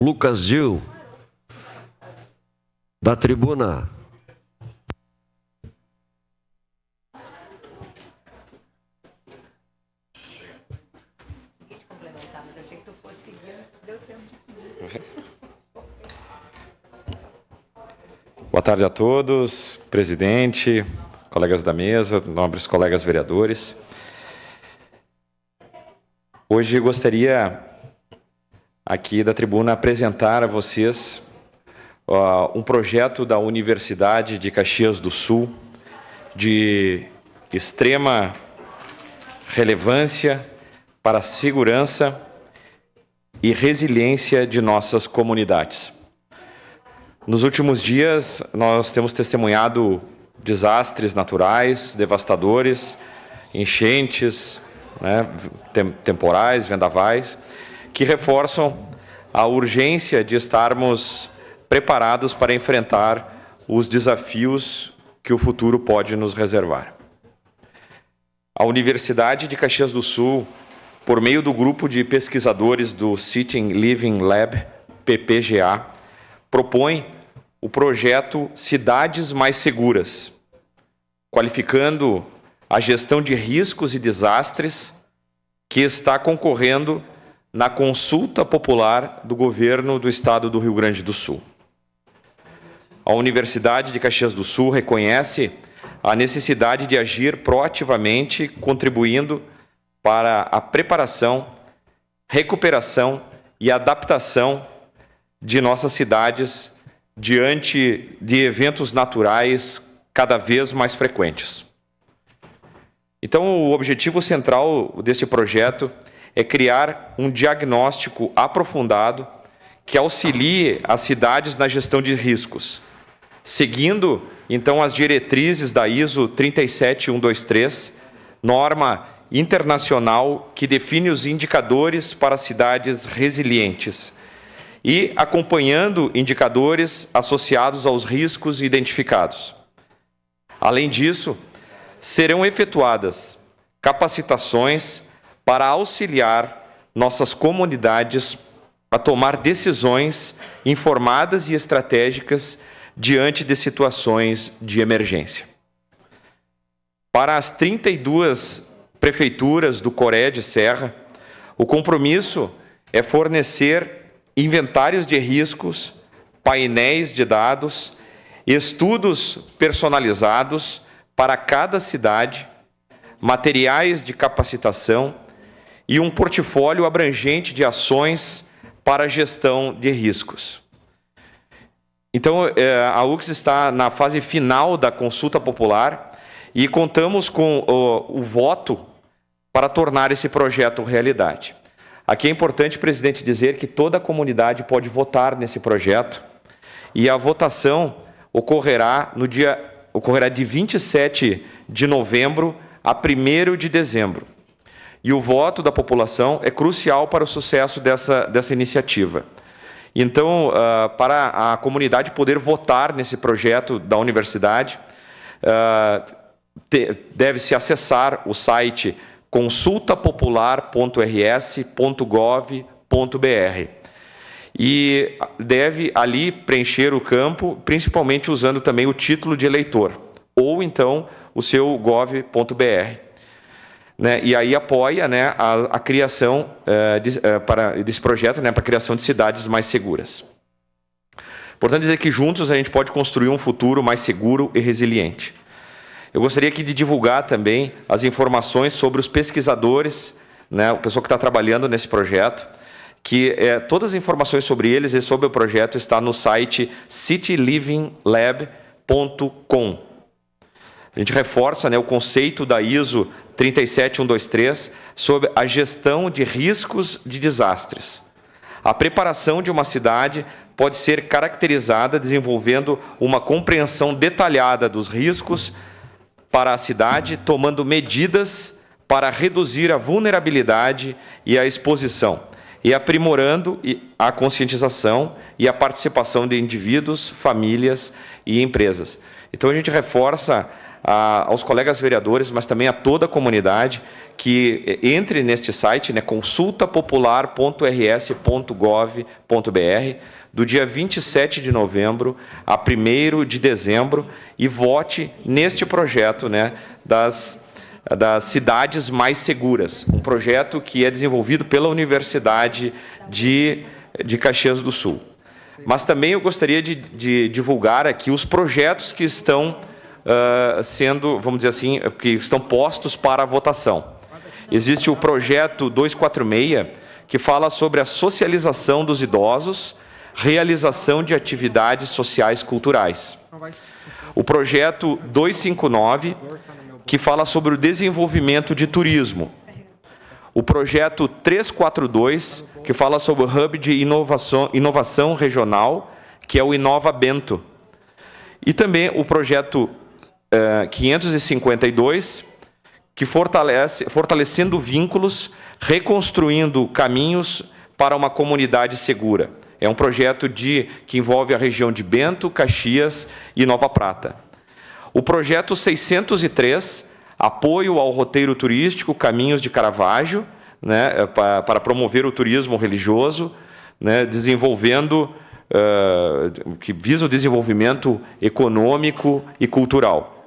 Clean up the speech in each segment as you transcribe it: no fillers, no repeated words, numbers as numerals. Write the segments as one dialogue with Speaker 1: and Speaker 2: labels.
Speaker 1: Lucas Gil, da tribuna.
Speaker 2: Boa tarde a todos, presidente, colegas da mesa, nobres colegas vereadores. Hoje gostaria aqui da tribuna apresentar a vocês um projeto da Universidade de Caxias do Sul de extrema relevância para a segurança e resiliência de nossas comunidades. Nos últimos dias, nós temos testemunhado desastres naturais, devastadores, enchentes, temporais, vendavais, que reforçam a urgência de estarmos preparados para enfrentar os desafios que o futuro pode nos reservar. A Universidade de Caxias do Sul, por meio do grupo de pesquisadores do City Living Lab, PPGA, propõe o projeto Cidades Mais Seguras, qualificando a gestão de riscos e desastres que está concorrendo na consulta popular do governo do Estado do Rio Grande do Sul. A Universidade de Caxias do Sul reconhece a necessidade de agir proativamente, contribuindo para a preparação, recuperação e adaptação de nossas cidades diante de eventos naturais cada vez mais frequentes. Então, o objetivo central deste projeto é criar um diagnóstico aprofundado que auxilie as cidades na gestão de riscos, seguindo, então, as diretrizes da ISO 37123, norma internacional que define os indicadores para cidades resilientes, e acompanhando indicadores associados aos riscos identificados. Além disso, serão efetuadas capacitações para auxiliar nossas comunidades a tomar decisões informadas e estratégicas diante de situações de emergência. Para as 32 prefeituras do Coré de Serra, o compromisso é fornecer inventários de riscos, painéis de dados, estudos personalizados para cada cidade, materiais de capacitação e um portfólio abrangente de ações para a gestão de riscos. Então, a UCS está na fase final da consulta popular e contamos com o voto para tornar esse projeto realidade. Aqui é importante, presidente, dizer que toda a comunidade pode votar nesse projeto e a votação ocorrerá de 27 de novembro a 1º de dezembro. E o voto da população é crucial para o sucesso dessa iniciativa. Então, para a comunidade poder votar nesse projeto da universidade, deve-se acessar o site consultapopular.rs.gov.br e deve ali preencher o campo, principalmente usando também o título de eleitor, ou então o seu gov.br. E aí apoia a criação desse projeto para a criação de cidades mais seguras. Portanto, dizer que juntos a gente pode construir um futuro mais seguro e resiliente. Eu gostaria aqui de divulgar também as informações sobre os pesquisadores, o pessoal que está trabalhando nesse projeto, que todas as informações sobre eles e sobre o projeto está no site citylivinglab.com. A gente reforça o conceito da ISO 37123 sobre a gestão de riscos de desastres. A preparação de uma cidade pode ser caracterizada desenvolvendo uma compreensão detalhada dos riscos para a cidade, tomando medidas para reduzir a vulnerabilidade e a exposição, e aprimorando a conscientização e a participação de indivíduos, famílias e empresas. Então, a gente reforça aos colegas vereadores, mas também a toda a comunidade, que entre neste site, né, consultapopular.rs.gov.br, do dia 27 de novembro a 1º de dezembro, e vote neste projeto, né, das cidades mais seguras, um projeto que é desenvolvido pela Universidade de Caxias do Sul. Mas também eu gostaria de divulgar aqui os projetos que estão sendo, vamos dizer assim, que estão postos para a votação. Existe o projeto 246, que fala sobre a socialização dos idosos, realização de atividades sociais culturais. O projeto 259, que fala sobre o desenvolvimento de turismo. O projeto 342, que fala sobre o Hub de inovação regional, que é o Inova Bento. E também o projeto 552, que fortalecendo vínculos, reconstruindo caminhos para uma comunidade segura. É um projeto que envolve a região de Bento, Caxias e Nova Prata. O projeto 603, apoio ao roteiro turístico Caminhos de Caravaggio, né, para promover o turismo religioso, né, que visa o desenvolvimento econômico e cultural.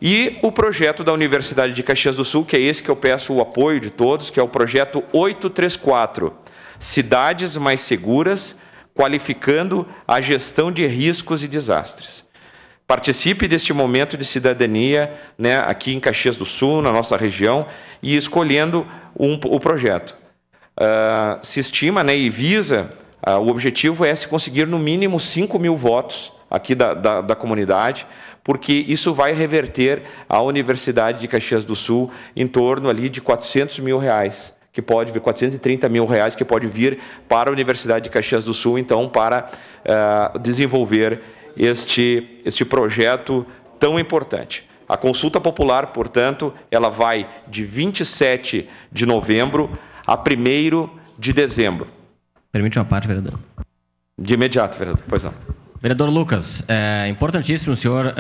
Speaker 2: E o projeto da Universidade de Caxias do Sul, que é esse que eu peço o apoio de todos, que é o projeto 834, Cidades Mais Seguras, qualificando a gestão de riscos e desastres. Participe deste momento de cidadania, né, aqui em Caxias do Sul, na nossa região, e escolhendo o projeto. Se estima, né, e visa, o objetivo é se conseguir no mínimo 5.000 votos aqui da comunidade, porque isso vai reverter à Universidade de Caxias do Sul em torno ali de R$400 mil, que pode vir, R$430 mil, que pode vir para a Universidade de Caxias do Sul, então, para desenvolver este projeto tão importante. A consulta popular, portanto, ela vai de 27 de novembro a 1º de dezembro.
Speaker 1: Permite uma parte, vereador?
Speaker 2: De imediato, vereador. Pois não.
Speaker 1: Vereador Lucas, é importantíssimo o senhor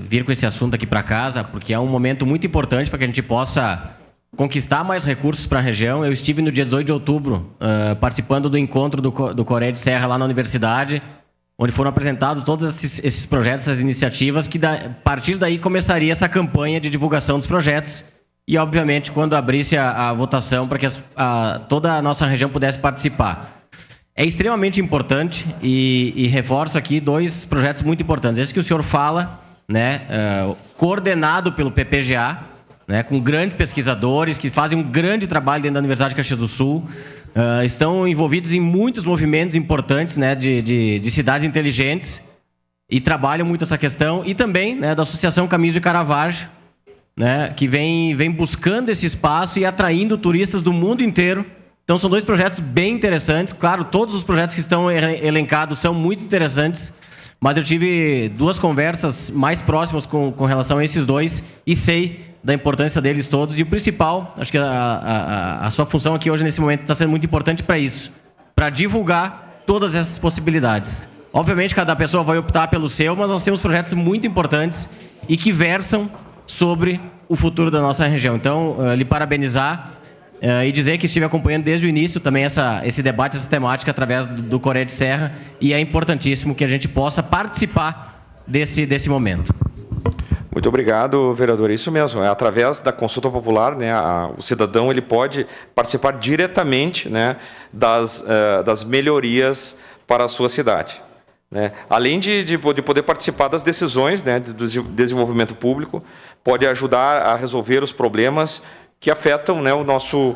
Speaker 1: vir com esse assunto aqui para casa, porque é um momento muito importante para que a gente possa conquistar mais recursos para a região. Eu estive no dia 18 de outubro participando do encontro do Coreia de Serra lá na universidade, onde foram apresentados todos esses projetos, essas iniciativas, que a partir daí começaria essa campanha de divulgação dos projetos e, obviamente, quando abrisse a votação para que toda a nossa região pudesse participar. É extremamente importante e reforço aqui 2 projetos muito importantes. Esse que o senhor fala, né, coordenado pelo PPGA, né, com grandes pesquisadores que fazem um grande trabalho dentro da Universidade de Caxias do Sul, estão envolvidos em muitos movimentos importantes, né, de cidades inteligentes e trabalham muito essa questão. E também, né, da Associação Caminhos de Caravaggio, né, que vem buscando esse espaço e atraindo turistas do mundo inteiro. Então, são 2 projetos bem interessantes. Claro, todos os projetos que estão elencados são muito interessantes, mas eu tive 2 conversas mais próximas com relação a esses 2 e sei da importância deles todos. E o principal, acho que a sua função aqui hoje, nesse momento, está sendo muito importante para isso, para divulgar todas essas possibilidades. Obviamente, cada pessoa vai optar pelo seu, mas nós temos projetos muito importantes e que versam sobre o futuro da nossa região. Então, lhe parabenizar e dizer que estive acompanhando desde o início também esse debate, essa temática através do Coreia de Serra, e é importantíssimo que a gente possa participar desse momento.
Speaker 2: Muito obrigado, vereador. Isso mesmo, através da consulta popular, né, o cidadão ele pode participar diretamente, né, das melhorias para a sua cidade, né? Além de poder participar das decisões, né, do desenvolvimento público, pode ajudar a resolver os problemas que afetam, né, o nosso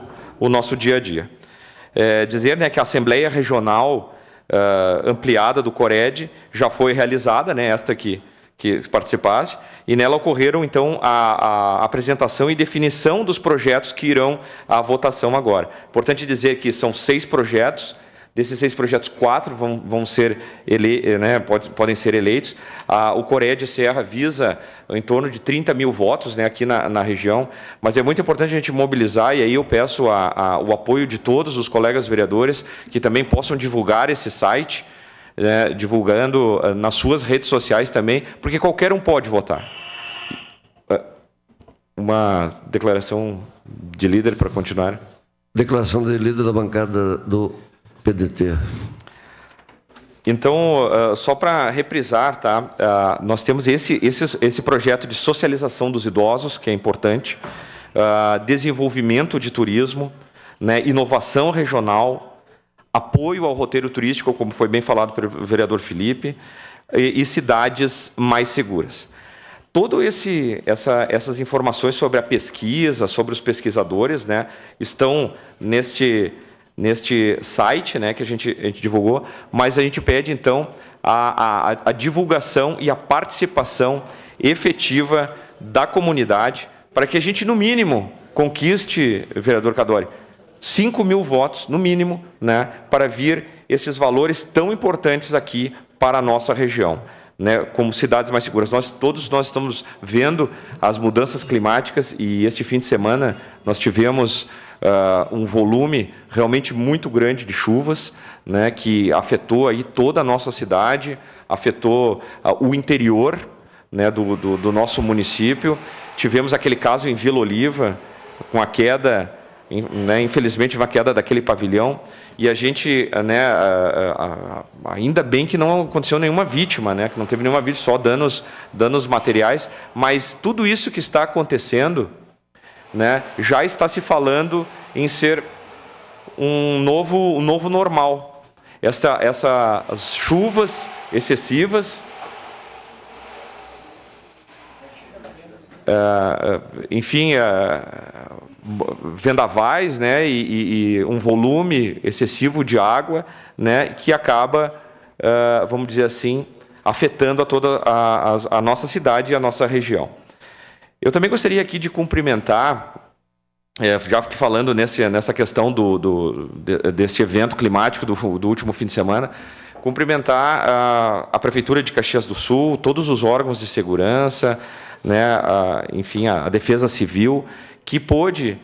Speaker 2: dia a dia. Dizer, né, que a Assembleia Regional ampliada do CORED já foi realizada, né, esta que participasse, e nela ocorreram, então, a apresentação e definição dos projetos que irão à votação agora. Importante dizer que são 6 projetos. Desses 6 projetos, 4 vão ser podem ser eleitos. O Coreia de Serra visa em torno de 30 mil votos, né, aqui na região, mas é muito importante a gente mobilizar, e aí eu peço o apoio de todos os colegas vereadores que também possam divulgar esse site, divulgando nas suas redes sociais também, porque qualquer um pode votar. Uma declaração de líder para continuar.
Speaker 3: Declaração de líder da bancada do PDT.
Speaker 2: Então, só para reprisar, tá? Nós temos esse projeto de socialização dos idosos, que é importante, desenvolvimento de turismo, né, inovação regional, apoio ao roteiro turístico, como foi bem falado pelo vereador Felipe, e cidades mais seguras. Essas informações sobre a pesquisa, sobre os pesquisadores, né, estão neste site, né, que a gente divulgou, mas a gente pede, então, a divulgação e a participação efetiva da comunidade para que a gente, no mínimo, conquiste, vereador Cadori, 5.000 votos, no mínimo, né, para vir esses valores tão importantes aqui para a nossa região, né, como cidades mais seguras. Todos nós estamos vendo as mudanças climáticas e este fim de semana nós tivemos um volume realmente muito grande de chuvas, né, que afetou aí toda a nossa cidade, afetou o interior, né, do nosso município. Tivemos aquele caso em Vila Oliva, com a queda, né, infelizmente, uma queda daquele pavilhão, e a gente, né, ainda bem que não aconteceu nenhuma vítima, né, que não teve nenhuma vítima, só danos materiais, mas tudo isso que está acontecendo, né, já está se falando em ser um novo normal. Essas chuvas excessivas, enfim, vendavais, né, e um volume excessivo de água, né, que acaba, vamos dizer assim, afetando a toda a nossa cidade e a nossa região. Eu também gostaria aqui de cumprimentar, já fiquei falando nessa questão deste evento climático do último fim de semana, cumprimentar a Prefeitura de Caxias do Sul, todos os órgãos de segurança, né, enfim, a Defesa Civil, que pôde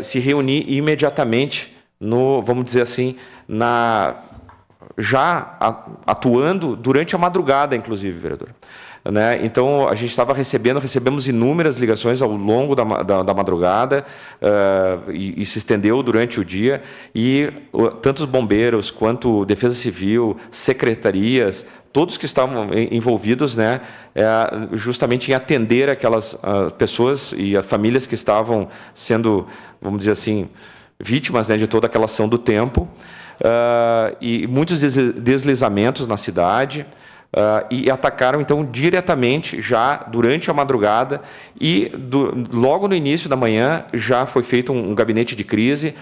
Speaker 2: se reunir imediatamente, vamos dizer assim, já atuando durante a madrugada, inclusive, vereador. Né? Então, a gente recebemos inúmeras ligações ao longo da madrugada e se estendeu durante o dia, e tanto os bombeiros quanto Defesa Civil, secretarias, todos que estavam envolvidos, né, justamente em atender aquelas pessoas e as famílias que estavam sendo, vamos dizer assim, vítimas, né, de toda aquela ação do tempo, e muitos deslizamentos na cidade, e atacaram, então, diretamente, já durante a madrugada, e logo no início da manhã já foi feito um gabinete de crise,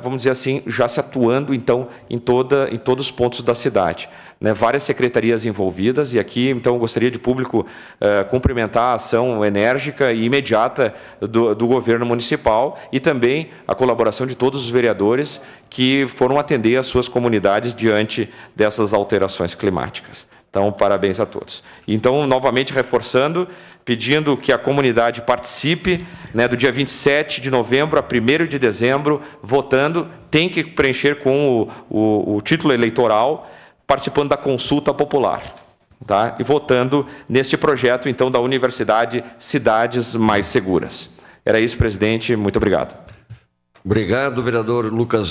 Speaker 2: vamos dizer assim, já se atuando, então, em todos os pontos da cidade. Né, várias secretarias envolvidas, e aqui, então, eu gostaria de público cumprimentar a ação enérgica e imediata do governo municipal e também a colaboração de todos os vereadores que foram atender as suas comunidades diante dessas alterações climáticas. Então, parabéns a todos. Então, novamente reforçando, pedindo que a comunidade participe, né, do dia 27 de novembro a 1º de dezembro, votando, tem que preencher com o título eleitoral, participando da consulta popular, tá? E votando neste projeto, então, da Universidade Cidades Mais Seguras. Era isso, presidente. Muito obrigado.
Speaker 3: Obrigado, vereador Lucas